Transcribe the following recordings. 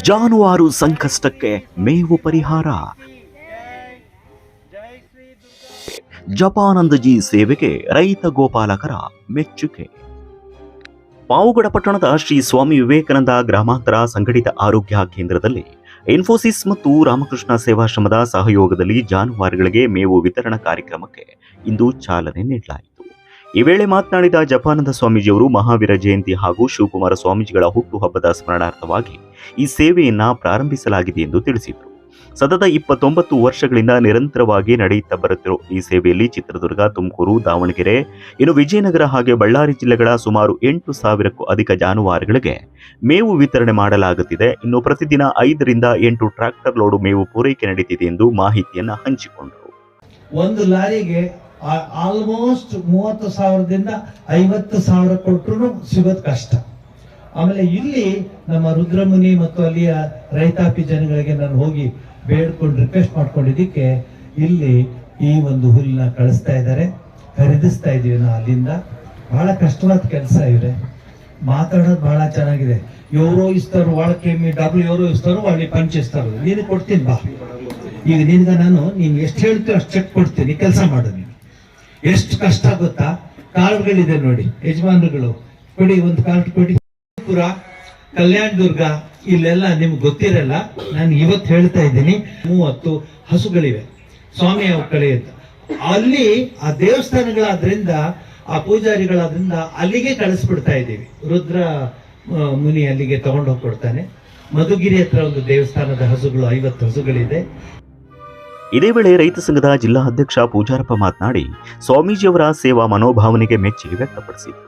ಜಾನುವಾರು ಸಂಕಷ್ಟಕ್ಕೆ ಮೇವು ಪರಿಹಾರ. ಜಪಾನಂದಜಿ ಸೇವೆಗೆ ರೈತ ಗೋಪಾಲಕರ ಮೆಚ್ಚುಗೆ. ಪಾವಗಡ ಪಟ್ಟಣದ ಶ್ರೀ ಸ್ವಾಮಿ ವಿವೇಕಾನಂದ ಗ್ರಾಮಾಂತರ ಸಂಘಟಿತ ಆರೋಗ್ಯ ಕೇಂದ್ರದಲ್ಲಿ ಇನ್ಫೋಸಿಸ್ ಮತ್ತು ರಾಮಕೃಷ್ಣ ಸೇವಾಶ್ರಮದ ಸಹಯೋಗದಲ್ಲಿ ಜಾನುವಾರುಗಳಿಗೆ ಮೇವು ವಿತರಣಾ ಕಾರ್ಯಕ್ರಮಕ್ಕೆ ಇಂದು ಚಾಲನೆ ನೀಡಲಾಯಿತು. ಈ ವೇಳೆ ಮಾತನಾಡಿದ ಜಪಾನಂದ ಸ್ವಾಮೀಜಿಯವರು ಮಹಾವೀರ ಜಯಂತಿ ಹಾಗೂ ಶಿವಕುಮಾರ ಸ್ವಾಮೀಜಿಗಳ ಹುಟ್ಟುಹಬ್ಬದ ಸ್ಮರಣಾರ್ಥವಾಗಿ ಈ ಸೇವೆಯನ್ನ ಪ್ರಾರಂಭಿಸಲಾಗಿದೆ ಎಂದು ತಿಳಿಸಿದರು. ಸತತ 29 ವರ್ಷಗಳಿಂದ ನಿರಂತರವಾಗಿ ನಡೆಯುತ್ತಾ ಬರುತ್ತಿರುವ ಈ ಸೇವೆಯಲ್ಲಿ ಚಿತ್ರದುರ್ಗ, ತುಮಕೂರು, ದಾವಣಗೆರೆ, ಇನ್ನು ವಿಜಯನಗರ ಹಾಗೆ ಬಳ್ಳಾರಿ ಜಿಲ್ಲೆಗಳ ಸುಮಾರು 8,000ಕ್ಕೂ ಅಧಿಕ ಜಾನುವಾರುಗಳಿಗೆ ಮೇವು ವಿತರಣೆ ಮಾಡಲಾಗುತ್ತಿದೆ. ಇನ್ನು ಪ್ರತಿದಿನ 5 ರಿಂದ 8 ಟ್ರ್ಯಾಕ್ಟರ್ ಲೋಡು ಮೇವು ಪೂರೈಕೆ ನಡೆಯುತ್ತಿದೆ ಎಂದು ಮಾಹಿತಿಯನ್ನು ಹಂಚಿಕೊಂಡರು. ಒಂದು ಲಾರಿಗೆ ಆಲ್ಮೋಸ್ಟ್ 30,000ದಿಂದ 50,000 ಕೊಟ್ಟರು ಸಿಗೋದು ಕಷ್ಟ. ಆಮೇಲೆ ಇಲ್ಲಿ ನಮ್ಮ ರುದ್ರಮುನಿ ಮತ್ತು ಅಲ್ಲಿಯ ರೈತಾಪಿ ಜನಗಳಿಗೆ ನಾನು ಹೋಗಿ ಬೇಡ್ಕೊಂಡು ರಿಕ್ವೆಸ್ಟ್ ಮಾಡ್ಕೊಂಡಿದ್ದಕ್ಕೆ ಇಲ್ಲಿ ಈ ಒಂದು ಹುಲ್ಲನ್ನ ಕಳಿಸ್ತಾ ಇದ್ದಾರೆ, ಖರೀದಿಸ್ತಾ ಇದೀವಿ ನಾವು ಅಲ್ಲಿಂದ. ಬಹಳ ಕಷ್ಟವಾದ ಕೆಲಸ ಇವ್ರೆ, ಮಾತಾಡೋದು ಬಹಳ ಚೆನ್ನಾಗಿದೆ. ఎవరో ఇస్తారు వాళ్ళకి మీ డబ్బులు ఎవరో ఇస్తారు వాళ్ళని ಪಂಚಿಸ್ತಾರೆ. ನೀನು ಕೊಡ್ತೀನಿ ಬಾ, ಈಗ ನಿನ್ಗ ನಾನು ನೀನು ಎಷ್ಟು ಹೇಳ್ತೀವಿ ಅಷ್ಟು ಚೆಕ್ ಕೊಡ್ತೀನಿ, ಕೆಲಸ ಮಾಡು. ನೀನು ಎಷ್ಟು ಕಷ್ಟ ಗೊತ್ತಾ? ಕಾರ್ಡ್ಗಳಿದೆ ನೋಡಿ, ಯಜಮಾನರುಗಳು ಕೊಡಿ, ಒಂದು ಕಾರ್ಡ್ ಕೊಡಿ. ಪುರ, ಕಲ್ಯಾಣ ದುರ್ಗ ಇಲ್ಲೆಲ್ಲ ನಿಮ್ಗೆ ಗೊತ್ತಿರಲ್ಲ, ನಾನು ಇವತ್ತು ಹೇಳ್ತಾ ಇದ್ದೀನಿ. 30 ಹಸುಗಳಿವೆ ಸ್ವಾಮಿ ಅವ್ರ ಕಡೆ ಅಂತ. ಅಲ್ಲಿ ಆ ದೇವಸ್ಥಾನಗಳಾದ್ರಿಂದ, ಆ ಪೂಜಾರಿಗಳಾದ್ರಿಂದ ಅಲ್ಲಿಗೆ ಕಳಿಸ್ಬಿಡ್ತಾ ಇದ್ದೀವಿ. ರುದ್ರ ಮುನಿ ಅಲ್ಲಿಗೆ ತಗೊಂಡು ಹೋಗ್ಕೊಡ್ತಾನೆ. ಮಧುಗಿರಿ ಹತ್ರ ಒಂದು ದೇವಸ್ಥಾನದ ಹಸುಗಳು 50 ಹಸುಗಳಿದೆ. ಇದೇ ವೇಳೆ ರೈತ ಸಂಘದ ಜಿಲ್ಲಾ ಅಧ್ಯಕ್ಷ ಪೂಜಾರಪ್ಪ ಮಾತನಾಡಿ ಸ್ವಾಮೀಜಿಯವರ ಸೇವಾ ಮನೋಭಾವನೆಗೆ ಮೆಚ್ಚುಗೆ ವ್ಯಕ್ತಪಡಿಸಿದರು.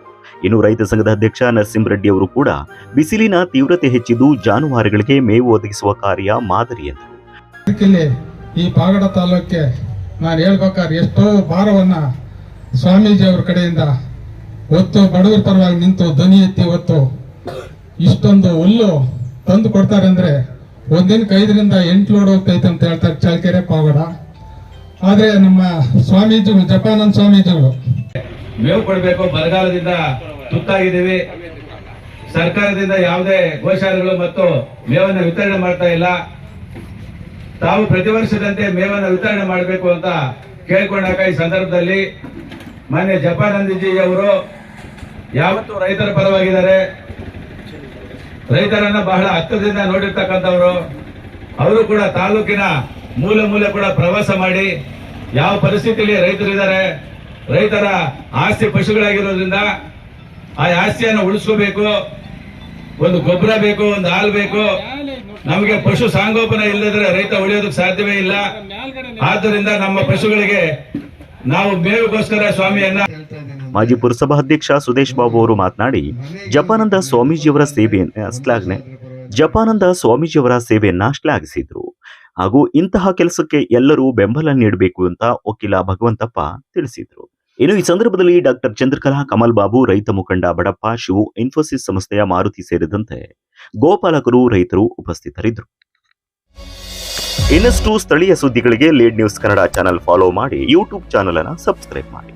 ಇನ್ನು ರೈತ ಸಂಘದ ಅಧ್ಯಕ್ಷ ನರಸಿಂಹರೆಡ್ಡಿ ಅವರು ಕೂಡ ಬಿಸಿಲಿನ ತೀವ್ರತೆ ಹೆಚ್ಚಿದ್ದು ಜಾನುವಾರುಗಳಿಗೆ ಮೇವು ಒದಗಿಸುವ ಕಾರ್ಯ ಮಾದರಿ ಎಂದರು. ಈ ಪಾವಗಡ ತಾಲೂಕಿಗೆ ನಾನು ಹೇಳ್ಬೇಕಾದ್ರೆ ಎಷ್ಟೋ ಭಾರವನ್ನ ಸ್ವಾಮೀಜಿಯವರ ಕಡೆಯಿಂದ ಹೊತ್ತು ಬಡವರ ಪರವಾಗಿ ನಿಂತು ಧ್ವನಿ ಎತ್ತಿ ಹೊತ್ತು ಇಷ್ಟೊಂದು ಹುಲ್ಲು ತಂದು ಕೊಡ್ತಾರೆ ಅಂದ್ರೆ ಒಂದಿನಕ್ಕೆ 5 ರಿಂದ 8 ಲೋಡ್ ಹೋಗ್ತೈತೆ ಅಂತ ಹೇಳ್ತಾರೆ ಚಾಲ್ಕೆರೆ ಪಾವಗಡ. ಆದ್ರೆ ನಮ್ಮ ಸ್ವಾಮೀಜಿಗಳು, ಜಪಾನಂದ ಸ್ವಾಮೀಜಿಗಳು ಮೇವು ಕೊಡಬೇಕು, ಬರಗಾಲದಿಂದ ತುತ್ತಾಗಿದ್ದೀವಿ. ಸರ್ಕಾರದಿಂದ ಯಾವುದೇ ಗೋಶಾಲೆಗಳು ಮತ್ತು ಮೇವನ್ನು ವಿತರಣೆ ಮಾಡ್ತಾ ಇಲ್ಲ. ತಾವು ಪ್ರತಿ ವರ್ಷದಂತೆ ಮೇವನ್ನು ವಿತರಣೆ ಮಾಡಬೇಕು ಅಂತ ಕೇಳ್ಕೊಂಡಾಗ ಈ ಸಂದರ್ಭದಲ್ಲಿ ಮಾನ್ಯ ಜಪಾನಂದಜಿ ಅವರು ಯಾವತ್ತೂ ರೈತರ ಪರವಾಗಿದ್ದಾರೆ. ರೈತರನ್ನ ಬಹಳ ಹತ್ತಿರದಿಂದ ನೋಡಿರ್ತಕ್ಕಂಥವ್ರು. ಅವರು ಕೂಡ ತಾಲೂಕಿನ ಮೂಲೆ ಕೂಡ ಪ್ರವಾಸ ಮಾಡಿ ಯಾವ ಪರಿಸ್ಥಿತಿಯಲ್ಲಿ ರೈತರಿದ್ದಾರೆ, ರೈತರ ಆಸ್ತಿ ಪಶುಗಳಾಗಿರೋದ್ರಿಂದ ಆ ಆಸ್ತಿಯನ್ನು ಉಳಿಸ್ಕೋಬೇಕು, ಒಂದು ಗೊಬ್ಬರ ಬೇಕು, ಒಂದು ಹಾಲು ಬೇಕು. ನಮಗೆ ಪಶು ಸಾಂಗೋಪನೆ ಇಲ್ಲದ್ರೆ ರೈತ ಉಳಿಯೋದಕ್ಕೆ ಸಾಧ್ಯವೇ ಇಲ್ಲ. ಆದ್ದರಿಂದ ನಮ್ಮ ಪಶುಗಳಿಗೆ ನಾವು ಮೇವಿಗೋಸ್ಕರ ಸ್ವಾಮಿಯನ್ನ. ಮಾಜಿ ಪುರಸಭಾಧ್ಯಕ್ಷ ಸುದೇಶ್ ಬಾಬು ಅವರು ಮಾತನಾಡಿ ಜಪಾನಂದ ಸ್ವಾಮೀಜಿಯವರ ಸೇವೆಯನ್ನ ಶ್ಲಾಘಿಸಿದ್ರು. ಹಾಗೂ ಇಂತಹ ಕೆಲಸಕ್ಕೆ ಎಲ್ಲರೂ ಬೆಂಬಲ ನೀಡಬೇಕು ಅಂತ ವಕೀಲ ಭಗವಂತಪ್ಪ ತಿಳಿಸಿದ್ರು. ಇನ್ನು ಈ ಸಂದರ್ಭದಲ್ಲಿ ಡಾಕ್ಟರ್ ಚಂದ್ರಕಲಾ, ಕಮಲ್ ಬಾಬು, ರೈತ ಮುಖಂಡ ಬಡಪ್ಪ, ಶಿವು, ಇನ್ಫೋಸಿಸ್ ಸಂಸ್ಥೆಯ ಮಾರುತಿ ಸೇರಿದಂತೆ ಗೋಪಾಲಕರು, ರೈತರು ಉಪಸ್ಥಿತರಿದ್ದರು. ಇನ್ನಷ್ಟು ಸ್ಥಳೀಯ ಸುದ್ದಿಗಳಿಗೆ lead news Kannada channel follow ಮಾಡಿ, ಯೂಟ್ಯೂಬ್ ಚಾನೆಲ್ ಅನ್ನು ಸಬ್ಸ್ಕ್ರೈಬ್ ಮಾಡಿ.